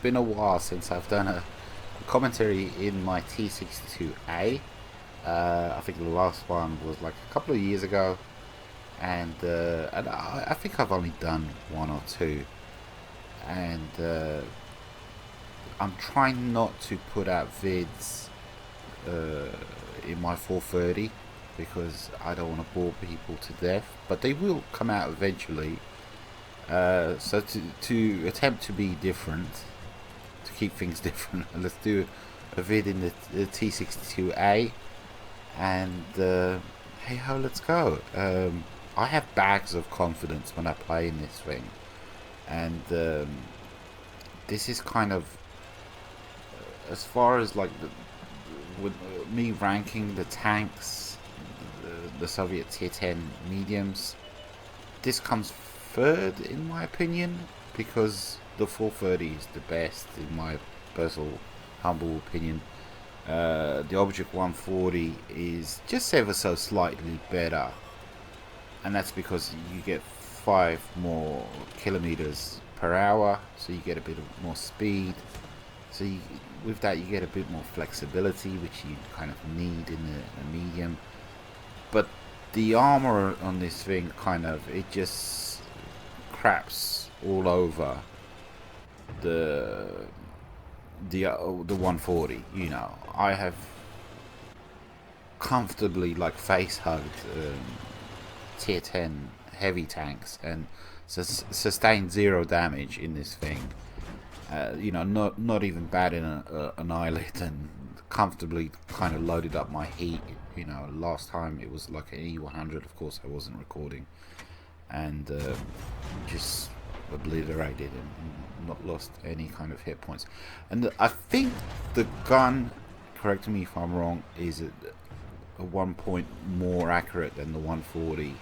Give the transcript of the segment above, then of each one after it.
been a while since I've done a commentary in my T-62A. I think the last one was like a couple of years ago, and I think I've only done one or two, and I'm trying not to put out vids in my 430 because I don't want to bore people to death, but they will come out eventually. So to attempt to be different, to keep things different, let's do a vid in the T-62A, and hey ho, let's go. I have bags of confidence when I play in this thing, and this is kind of as far as like with me ranking the tanks, the Soviet Tier 10 mediums. This comes third in my opinion because the 430 is the best in my personal humble opinion. The Object 140 is just ever so slightly better, and that's because you get 5 more kilometers per hour, so you get a bit of more speed. So with that you get a bit more flexibility, which you kind of need in the medium. But the armor on this thing it just craps all over the 140. You know, I have comfortably like face hugged tier 10 heavy tanks and sustained 0 damage in this thing. You know, not even batting an eyelid, and comfortably kind of loaded up my heat. You know, last time it was like an E100, of course I wasn't recording, and just obliterated and not lost any kind of hit points. And I think the gun, correct me if I'm wrong, is a 1 point more accurate than the 140.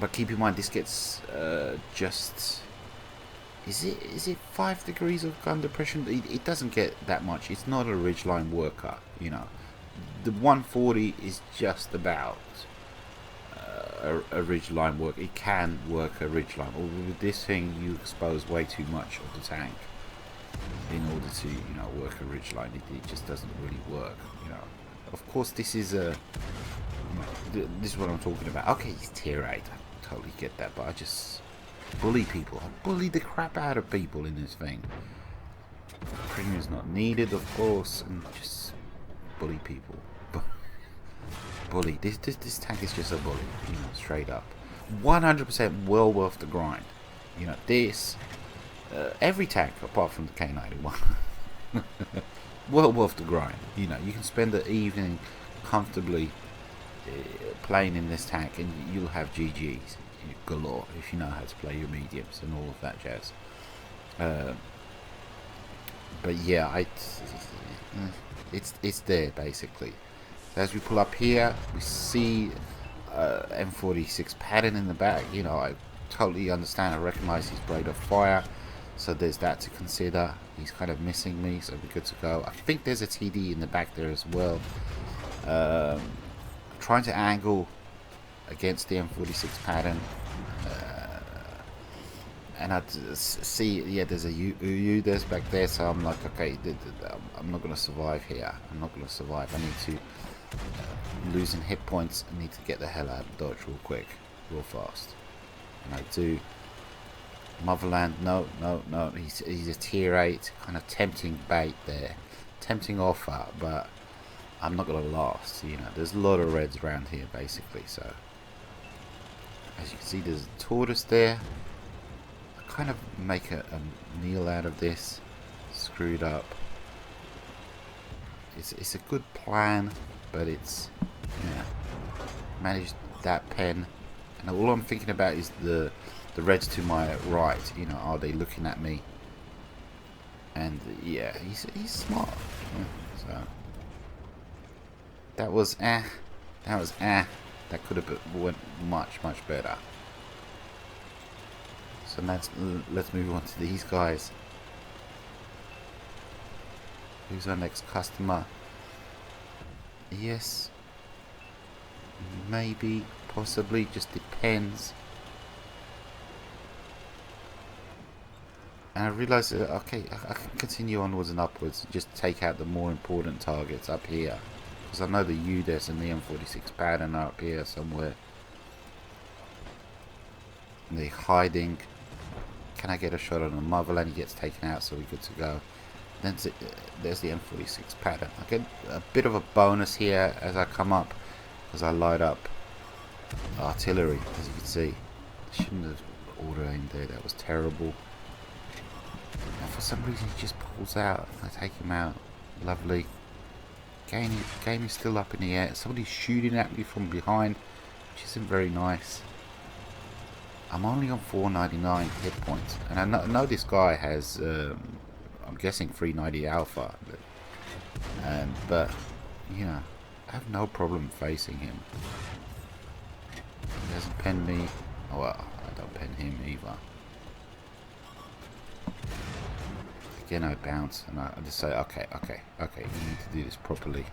But keep in mind, this gets just... Is it 5 degrees of gun depression? It doesn't get that much. It's not a ridgeline worker, you know. The 140 is just about a ridgeline work. It can work a ridgeline. Or with this thing, you expose way too much of the tank in order to, you know, work a ridgeline. It just doesn't really work, you know. Of course, this is a... This is what I'm talking about. Okay, it's tier 8. I totally get that, but I just... bully people. I bully the crap out of people in this thing. Premium is not needed, of course, and just bully people. Bully. This tank is just a bully, you know, straight up. 100% well worth the grind. You know, this every tank apart from the K91. Well worth the grind. You know, you can spend the evening comfortably playing in this tank, and you'll have GGs galore if you know how to play your mediums and all of that jazz. But yeah, it's there basically. As we pull up here, we see M46 pattern in the back. You know, I totally understand. I recognize his braid of fire, so there's that to consider. He's kind of missing me, so we're good to go. I think there's a TD in the back there as well. Trying to angle against the M46 pattern, and I see, yeah, there's a UU there's back there, so I'm like, okay, I'm not going to survive here. I'm not going to survive. I need to losing hit points. I need to get the hell out of dodge real quick, real fast, and I do. Motherland, no, he's a tier 8, kind of tempting bait there, tempting offer, but I'm not going to last. You know, there's a lot of reds around here basically, so as you can see, there's a tortoise there. I kind of make a meal out of this. Screwed up. It's a good plan, but it's, yeah, managed that pen, and all I'm thinking about is the reds to my right. You know, are they looking at me? And yeah, he's smart. Yeah, so that was that could have went much better. So let's move on to these guys. Who's our next customer? Yes, maybe, possibly, just depends. And I realised that, okay, I can continue onwards and upwards and just take out the more important targets up here. Because I know the UDES and the M46 pattern are up here somewhere. And they're hiding. Can I get a shot on the Motherland? He gets taken out, so we're good to go. Then there's the M46 pattern. I get a bit of a bonus here as I come up, as I light up artillery, as you can see. I shouldn't have auto-aimed there, that was terrible. And for some reason he just pulls out. I take him out. Lovely. Game is still up in the air. Somebody's shooting at me from behind, which isn't very nice. I'm only on 499 hit points, and I know this guy has, I'm guessing 390 alpha, but you know, I have no problem facing him. He doesn't pen me. Oh, well, I don't pen him either. Again, I bounce, and I just say, okay, you need to do this properly.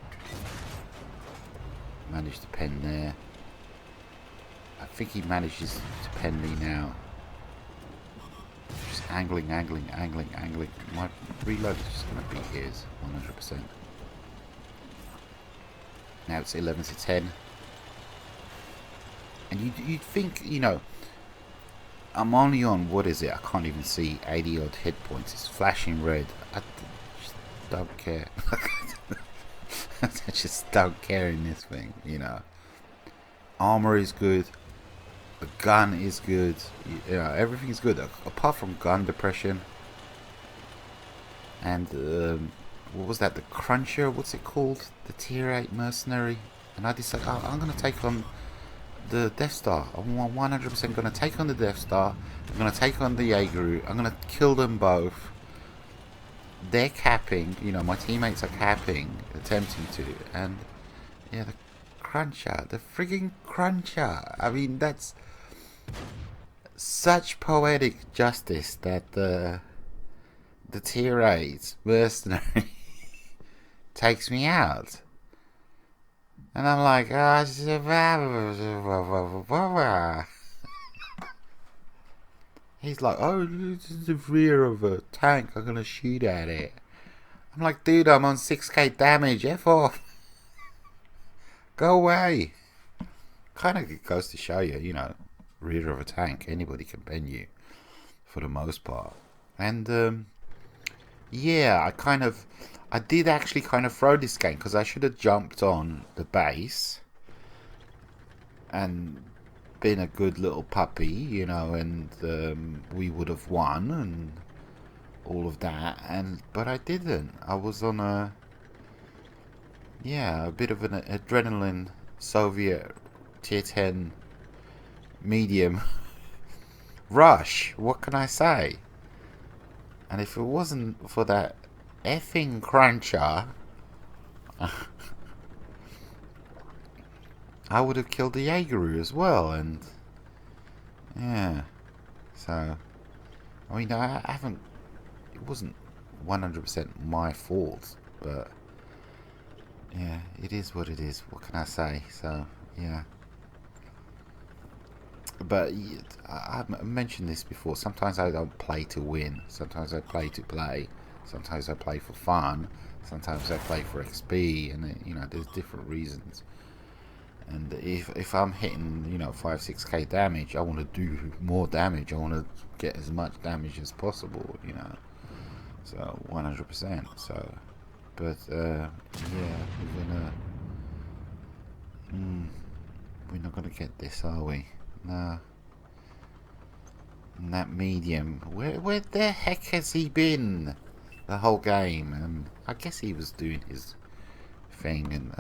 Managed to pen there. I think he manages to pen me now. Just angling. My reload is just going to be his, 100%. Now it's 11 to 10. And you'd think, you know, I'm only on, what is it? I can't even see 80 odd hit points. It's flashing red. I just don't care. I just don't care in this thing, you know. Armor is good. The gun is good. You know, everything's good apart from gun depression. And what was that? The Cruncher? What's it called? The Tier 8 mercenary. And I decided, oh, I'm gonna take on the Death Star. I'm 100% gonna take on the Death Star. I'm gonna take on the Jaeger. I'm gonna kill them both. They're capping. You know, my teammates are capping, attempting to, and yeah, the Cruncher, the frigging Cruncher. I mean, that's such poetic justice that the Tier 8 mercenary takes me out. And I'm like, he's like, oh, this is the rear of a tank, I'm gonna shoot at it. I'm like, dude, I'm on 6k damage, F off. Go away. Kind of goes to show you, you know, rear of a tank, anybody can pen you for the most part. And yeah, I did actually kind of throw this game because I should have jumped on the base and been a good little puppy, you know, and we would have won and all of that, but I didn't. I was on a bit of an adrenaline Soviet tier 10 medium rush. What can I say? And if it wasn't for that effing Cruncher, I would have killed the Jaeger as well. And yeah, so I mean, I haven't. It wasn't 100% my fault, but yeah, it is what it is. What can I say? So yeah. But I've mentioned this before. Sometimes I don't play to win. Sometimes I play to play. Sometimes I play for fun. Sometimes I play for XP. And you know, there's different reasons. And if I'm hitting, you know, 5-6k damage, I want to do more damage. I want to get as much damage as possible. You know, so 100%. So, but yeah, we're not gonna get this, are we? No. And that medium, where the heck has he been the whole game? I guess he was doing his thing, and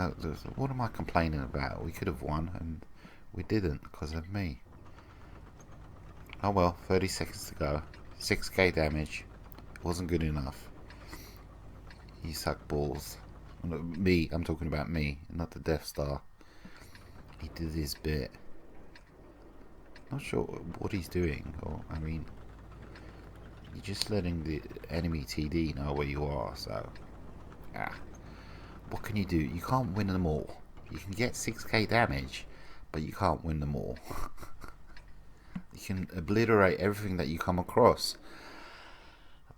what am I complaining about? We could have won, and we didn't because of me. Oh well, 30 seconds to go. 6k damage. Wasn't good enough. You suck balls. Me, I'm talking about me, not the Death Star. He did his bit. Not sure what he's doing, or I mean, you're just letting the enemy TD know where you are. So, what can you do? You can't win them all. You can get 6k damage, but you can't win them all. You can obliterate everything that you come across,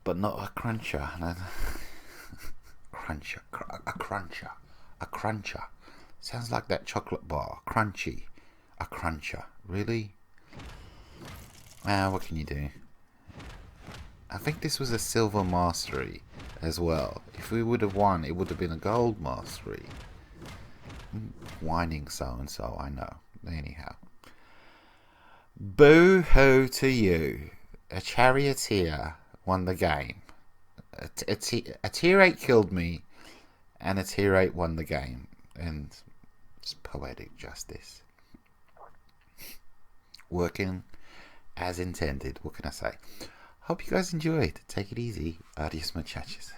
but not a cruncher. Cruncher, a cruncher, a cruncher. Sounds like that chocolate bar. Crunchy, a cruncher. Really? What can you do? I think this was a silver mastery as well. If we would have won, it would have been a gold mastery. Whining so and so, I know. Anyhow. Boo hoo to you. A charioteer won the game. A tier 8 killed me, and a tier 8 won the game. And it's poetic justice. Working as intended. What can I say? Hope you guys enjoyed. Take it easy. Adios, muchachos.